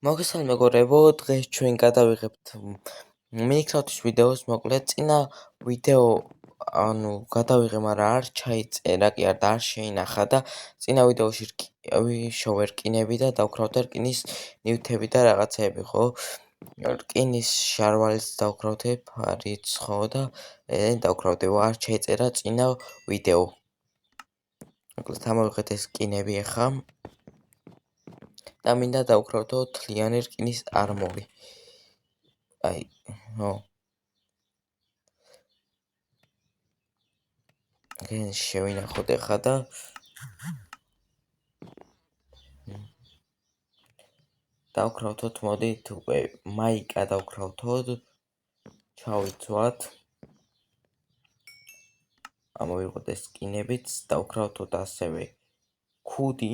მოგესალმებით მეგობრებო, დღეს ჩვენ გადავიღებთ Minecraft-ის ვიდეოს, მოკლედ წინა ვიდეო გადავიღე, მაგრამ არ ჩაიწერა კი არ და არ შეინახა და წინა ვიდეოში ვიშოვე რკინები და დავქრავდა რკინის ნივთები და რაღაცეები, ხო? რკინის შარვალიც დავქრავდე, ფარიც, ხო და დავქრავდე, არ ჩაიწერა წინა ვიდეო. მოკლედ ამოვიღეთ ეს რკინები ახლა. და მინდა დავქრავდო თლიანი რკინის არმორი. აი, ხო. შევინახოთ ახლა და დავქრავთოთ, მოდით უკვე მაიკა დავქრავთოთ. ჩავიცვათ. ამოვიღოთ ეს რკინებიც, დავქრავთოთ ასევე ქუდი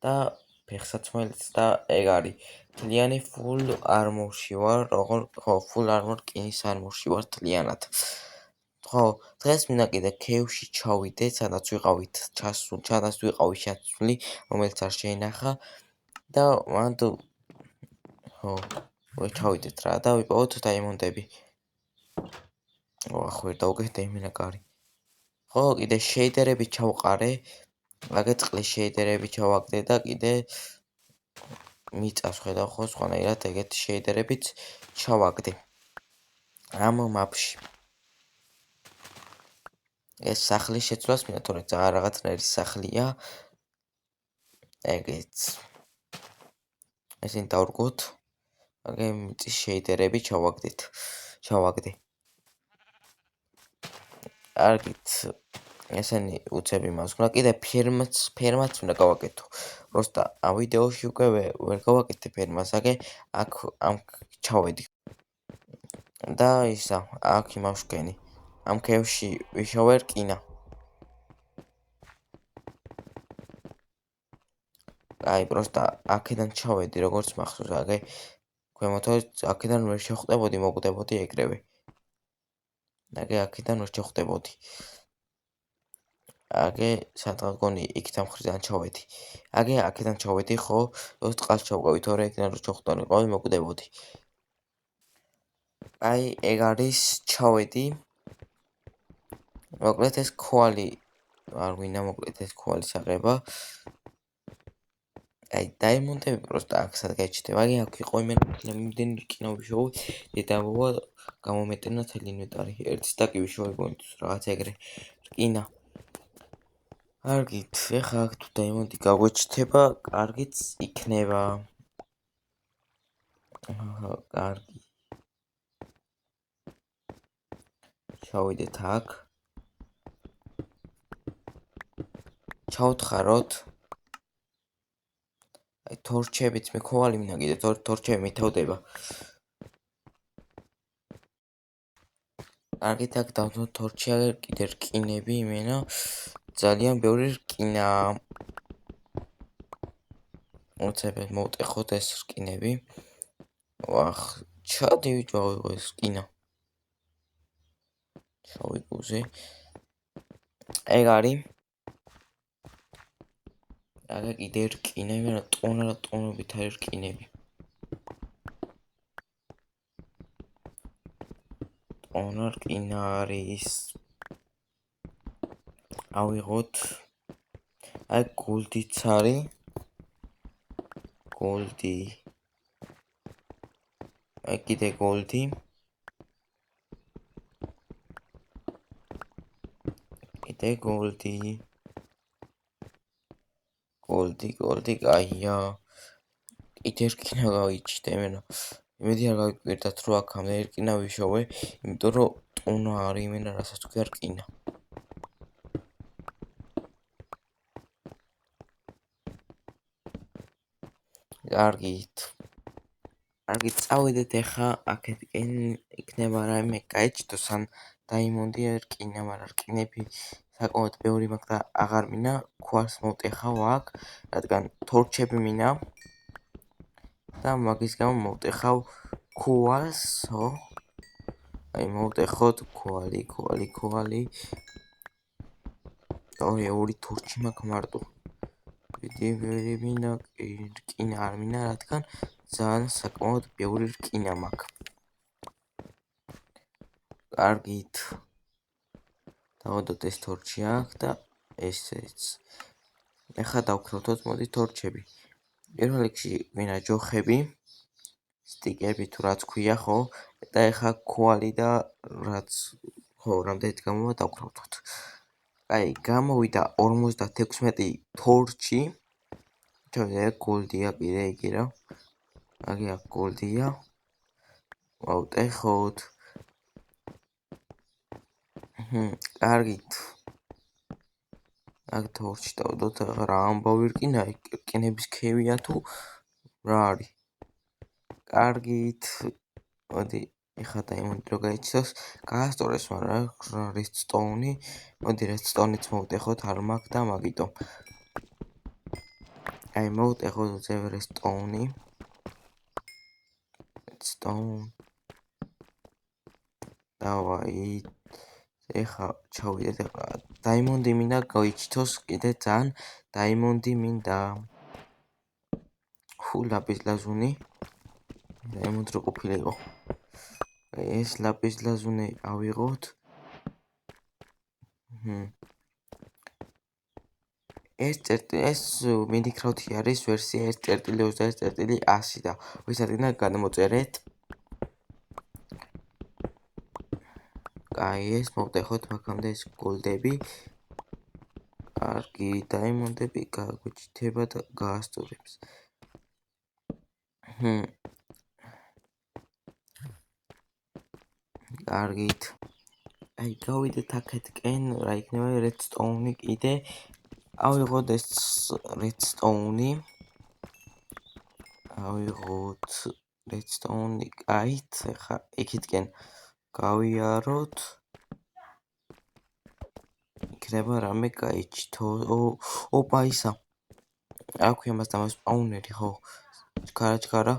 და ფეხსაცმელიც და ეგ არის თლიანი full armor-ში ვარ, ხო, full armor რკინის armor-ში ვარ თლიანად. ხო, დღეს მინდა კიდე cave-ში ჩავიდე, სადაც ვიყავით ჩასული, რომელიც არ შეინახა და მანდ ხო, ჩავიდეთ რა და ვიპოვოთ დაიმონდები. ხო, ვერ დავგეհდე იმენა კარი. ხო, კიდე შეიდერები ჩავყარე. აგე წყლის შეიდერები ჩავაგდე და კიდე მიწას ხედავ ხო სხვანაირად ეგეთი შეიდერებიც ჩავაგდე ამ მაპში. ეს სახლის შეცვლას მინდა, თორე რაღაცნაირი სახლია. ეგეც. ესენი დავრგოთ. აგე მიწის შეიდერები ჩავაგდე. არგით ესენი უცები მას ხნა კიდე ფერმაც უნდა გავაკეთო. Просто ამ ვიდეოში უკვე ვერ გავაკეთე ფერმას, აგე აქ ამ ჩავედი. და ისა, აქ იმავშკენი. ამ კევში ვიშოვე რკინა. აი, просто აქედან ჩავედი, როგორც მახსოვს, აგე ქვემოთ აქედან ვერ შეხვდებოდი, მოკვდებოდი ეგრევე. აგე აქედან ვერ შეხვდებოდი. აგე სადღაც გონი იქთან მხრიდან ჩავედი. აგე აქედან ჩავედი, ხო, წყალს ჩავყავი, თორე იქიდან რო შეხვდანიყო, მოკვდებოდი. აი, ეგ არის ჩავედი. მოკლედ ეს ქვალი არ გვინდა, მოკლედ ეს ქვალის აღება. აი, დაიმონდები просто აქ სად გაიჩნდება. აი, აქ იყო იმდენი რკინა ვიშოვე, დედამოვა გამომეტანა თელი ინვენტარი. ერთის და კი ვიშოვე გონით რაღაც ეგრე რკინა. კარგით, ეხლა აქ თუ დაიმონდი გაგვეჩნდება, კარგიც იქნება. კარგი. ჩავიდეთ აქ. ჩავთხაროთ. აი, თორჩებიც მე ქვალი მინდა კიდე თორჩები მითავდება. კარგით, აქ დავდო თორჩი, კიდე რკინები იმენა. ძალიან ბევრი რკინა. უცებ მოვტეხოთ ეს რკინები. ვახ, ჩადივით ვავიღო ეს რკინა. შავიკუზე. ეგ არის. აგა კიდე რკინა, იმენა ტონობით არის რკინები. ტონა რკინა არის. ავიღოთ. აი, გოლდიც არის. გოლდი. აი, კიდე გოლდი. კიდე გოლდი. გოლდი, გაია. კიდე რკინა გავიჩნდა, იმენა. იმედი არ გავიკვირდათ, რომ აქამდე რკინა ვიშოვე, იმიტომ რომ ტონა არის იმენა, რასაც ქვია რკინა. კარგით, წავიდეთ ახლა აქეთკენ იქნება რაიმე გაიჩნდოს ან დაიმონდი რკინა, მაგრამ რკინები საკმაოდ ბევრი მაქვს და აღარ მინდა ქვას მოვტეხავ აქ, რადგან თორჩები მინდა და მაგის გამო მოვტეხავ ქვალს, ხო? აი, მოვტეხოთ ქვალი. ორი თორჩი მაქვს მარტო. ვერი მინდა რკინა არ მინდა, რადგან ძალიან საკმაოდ ბევრი რკინა მაქვს. კარგით. დავადოთ ეს თორჩი აქ და ესეც. ეხლა დავქროთოთ მოდი თორჩები. პირველ რიგში ვინა ჯოხები, სტიკერები თუ რაც ქვია, ხო? და ეხლა ქვალი და რაც ხო, რამდენიც გამოვა დავქროთოთ. აი, გამოვიდა 56 თორჩი. ჩავიდა გოლდია კიდე იგი რა. აგი აქ გოლდია. ვავტეხოთ. კარგით. აქ თორჩი დავდოთ, რა ამბავი რკინა, რკინების ქევია თუ რა არის. კარგით. მოდი, ეხლა დაიმონდი რო გაიჩნდეს, გაასწორეს, მაგრამ redstone-ი, მოდი redstone-იც მოვტეხოთ, არ მაქვს და მაგიტომ. აი, მოვტეხოთ უცებ redstone-ი. redstone. დავაი. ეხლა ჩავიდეთ, ეხლა დაიმონდი მინდა გაიჩნდეს კიდე ძალიან დაიმონდი მინდა. ლაპის ლაზუნი. დაიმონდი რო ყოფილიყო. ეს ლაპის ლაზუნი ავიღოთ. ეს Minecraft-ი არის ვერსია 1.21.100 და ვისადგინდა გადმოწერეთ. აი, ეს მოვტეხოთ მაგამდე ეს გოლდები. კარგი, დაიმონდები გაგვიჩნდება და გაასწორებს. კარგით. აი, გავიდეთ აქეთკენ, რა იქნება redstone-ი კიდე. ავიღოთ ეს redstone-ი. ავიღოთ redstone-ი, კაით, ახლა იქითკენ გავიაროთ. იქნება რამე გაიჩნო. ოპა ისა. აქვე მას დამასპაუნერი, ხო? ჩქარა.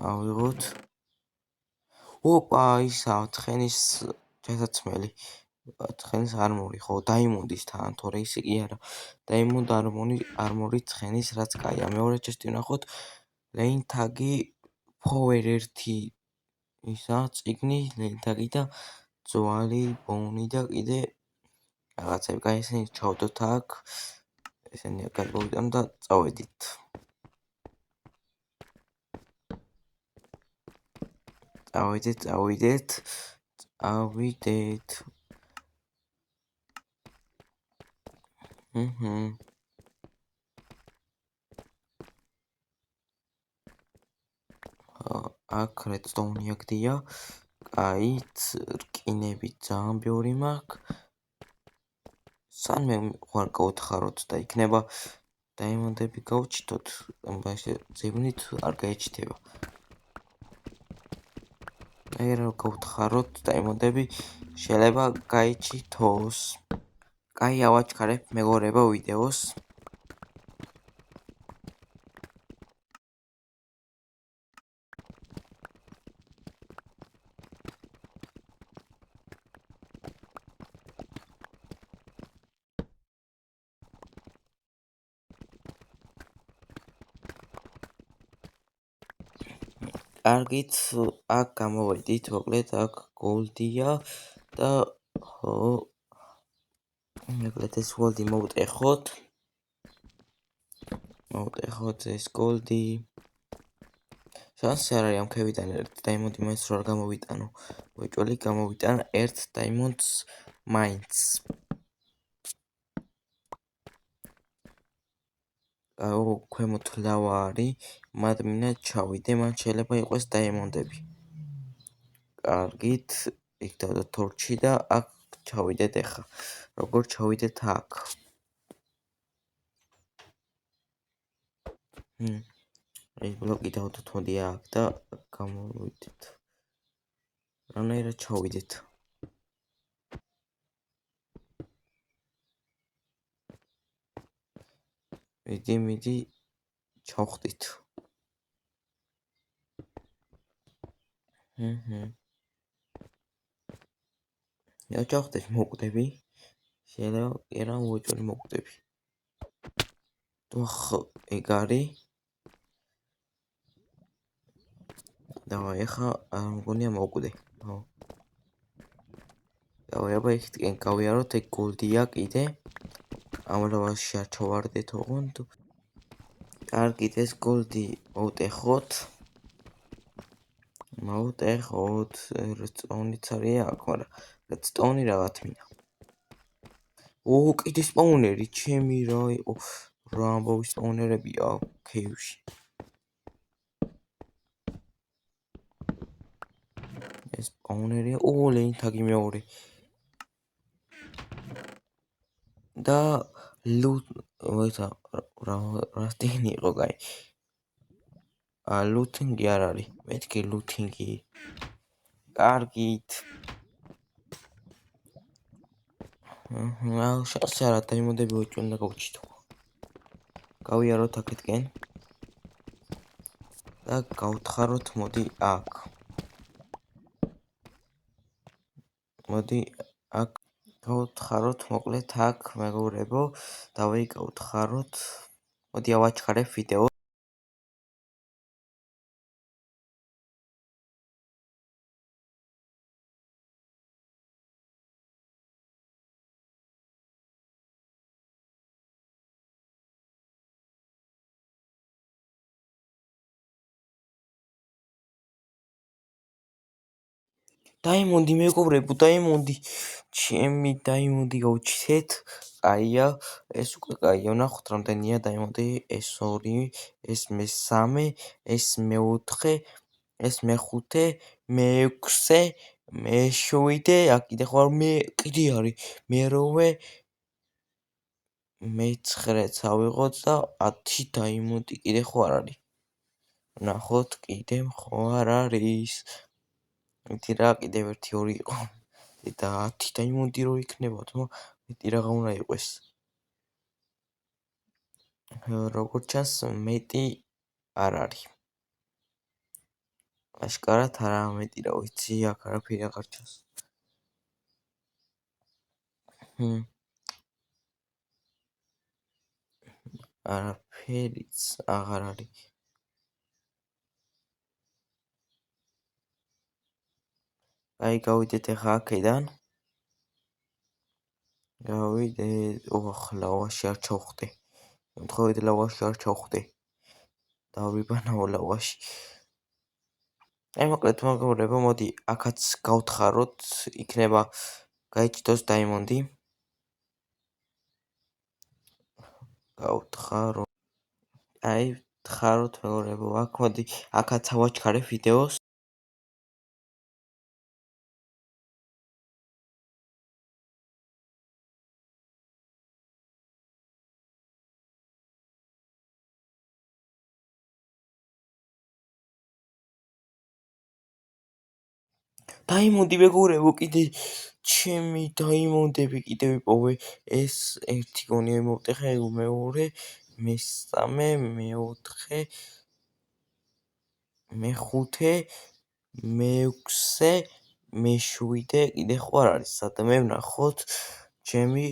ავიღოთ. ოპა ისა, ცხენის ჩასაცმელი. ცხენის არმორი, ხო, დაიმონდის თან, თორე ისე კი არა. დაიმონდ არმორი ცხენის, რაც კაია. მეორე ჩესტი ვნახოთ. ლეინთაგი power 1 ისა, წიგნი, ლეინთაგი და ძვალი ბონი და კიდე რაღაცები. კაი, ესენი ჩავდოთ აქ. ესენი აქ გადმოვიტანო და წავედით. წავიდეთ. აქ redstone-ი აგდია. კაით, რკინები ძალიან ბევრი მაქვს. სანმე ვარ გავთხაროთ და იქნება დაიმონდები გავჩითოთ, ამბაში ზებნით არ გაიჩნდება. აი, რა გავთხაროთ დაიმონდები, შეიძლება გაიჩითოს. კაი, ავაჩქარებ მეგობრებო ვიდეოს. კარგით, აქ გამოვედით, მოკლედ აქ გოლდია და ხო, მოკლედ ეს გოლდი მოვტეხოთ. ეს გოლდი. შანსი არ არის ამ ქევიდან ერთ დაიმონდი მაინც რო არ გამოვიტანო. მოიჭველი გამოვიტანა ერთ დაიმონდს მაინც. ქვემოთ ლავა არის, მადმინა ჩავიდე, მან შეიძლება იყოს დაიმონდები. კარგით, იქ დავდოთ თორჩი და აქ ჩავიდეთ ეხლა. როგორ ჩავიდეთ აქ? ეს ბლოკი დავდოთ მოდი აქ და გამოვიდეთ. რანაირად ჩავიდეთ? მიდი ჩავხდით. ჩავხდეთ, მოვკვდები. შეიძლება კი არა მოვიჭველი მოვკვდები. ოხ, ეგ არის. დავაი, ახლა არ მგონია მოვკვდე. ხო. დავაი, აბა იქით გავიაროთ, ეგ გოლდია კიდე. ამ ლავაში არ ჩავარდეთ ოღონდ. კარგით, ეს გოლდი მოვტეხოთ. რედსტოუნიც არის აქ, მაგრამ რედსტოუნი რაღაც მინდა. კიდე სპაუნერი, ჩემი რა იყო. რა ამბავი სპაუნერებია ქეივში. ეს სპაუნერია, ლეინთაგი მეორე. და რა სტინი იყო, კაი. ლუთინგი არ არის. მეთქი ლუთინგი. კარგით. შანსი არა, დაიმოდები უჭვენ და გავჩითო. გავიაროთ აქეთკენ. და გავთხაროთ, მოდი აქ. მოდი აქ გავთხაროთ, მოკლედ აქ, მეგობრებო. დავაი გავთხაროთ. მოდი ავაჩქარებ ვიდეო. დაიმონდი, მეგობრებო, დაიმონდი. ჩემი დაიმონდი გავჩითეთ. კაია, ეს უკვე კაია, ვნახოთ რამდენია დაიმონდი. ეს 2, ეს მე-3, ეს მე-4, ეს მე-5, მე-6, მე-7, აქ კიდე ხარ კიდე არის მე-8, მე-9-ც ავიღოთ და 10 დაიმონდი კიდე ხო არ არის. ვნახოთ კიდე ხო არ არის. მეტი რა, კიდევ 1-2 იყო. და 10 დაიმონდი რო იქნებოდ, მეტი რაღა უნდა იყოს. როგორც ჩანს, მეტი არ არის. აშკარად არა მეტი, რა ვიცი, აქ არაფერი აღარ ჩანს. არაფერიც აღარ არის. აი, გავიდეთ ახლა აქედან. გავიდეთ, ლავაში არ ჩავხტე. მომთხოვეთ, ლავაში არ ჩავხტე. დავიბანაო ლავაში. აი, მოკლედ, მეგობრებო, მოდი აქაც გავთხაროთ, იქნება გაიჩნდოს დაიმონდი. გავთხარო. აი, ვთხაროთ, მეგობრებო, აქ მოდი აქაც ავაჩქარებ ვიდეოს. დაიმონდი, მეგობრებო, კიდე ჩემი დაიმონდები კიდე ვიპოვე. ეს ერთი გონია მოვტეხე, მეორე, მე-3, მე-4, მე-5, მე-6, მე-7, კიდე ხო არ არის. სადმე ვნახოთ, ჩემი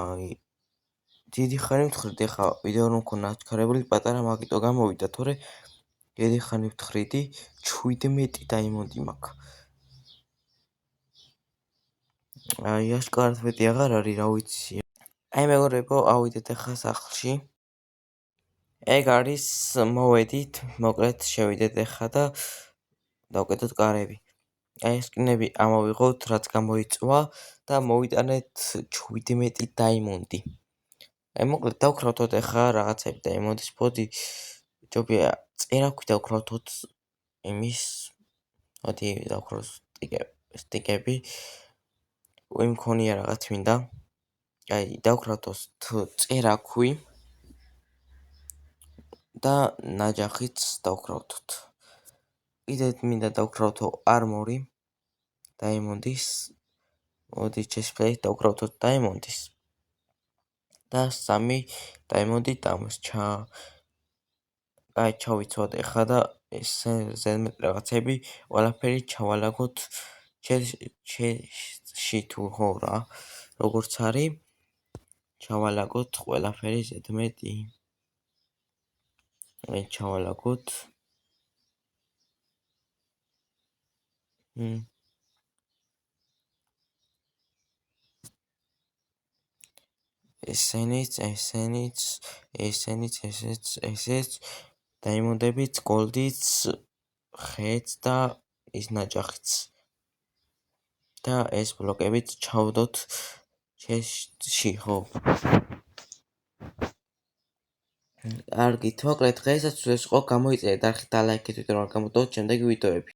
აი დიდი ხანი ვთხრიდი, ახლა ვიდეო რომ მქონა აჩქარებული, პატარა მაგიტო გამოვიდა, თორე დიდი ხანი ვთხრიდი, 17 დაიმონდი მაქვს. აი, აშკარად მეტი აღარ არის, რა ვიცი. აი, მეგობრებო, ავიდეთ ახლა სახლში. ეგ არის, მოვედით, მოკლედ შევიდეთ ახლა და დავკეტოთ კარები. აი, სკინები ამოვიღოთ, რაც გამოიწვა და მოვიტანეთ 17 დაიმონდი. აი, მოკლედ დავქრავთოთ ახლა რაღაცები დაიმონდის. მოდი, ჯობია წერაქვი დავქრავთოთ იმის. მოდი დავქროთ სტიკები. მქონია რაღაც მინდა. აი, დავქრავთოთ წერაქვი და ნაჯახიც დავქრავთოთ. კიდე მინდა დავქრავთო არმორი დაიმონდის. მოდი ჩესპლეით დავქრავთოთ დაიმონდის. და 3 დაიმონდი დამრჩა. აი, ჩავიცვათ ახლა და ეს ზედმეტ რაღაცები ყველაფერი ჩავალაგოთ ჩესში თუ ხო რა, როგორც არის. ჩავალაგოთ ყველაფერი ზედმეტი. ჩავალაგოთ. ესეც დაიმონდებით, გოლდიც, ხეც და ის ნაჯახიც. და ეს ბლოკებით ჩავდოთ ჩესტში, ხო? კარგით, მოკლედ დღესაც ეს იყო, გამოიწერეთ არხით და ლაიქეთ ვიდეო, რომ არ გამოდოთ შემდეგი ვიდეოები.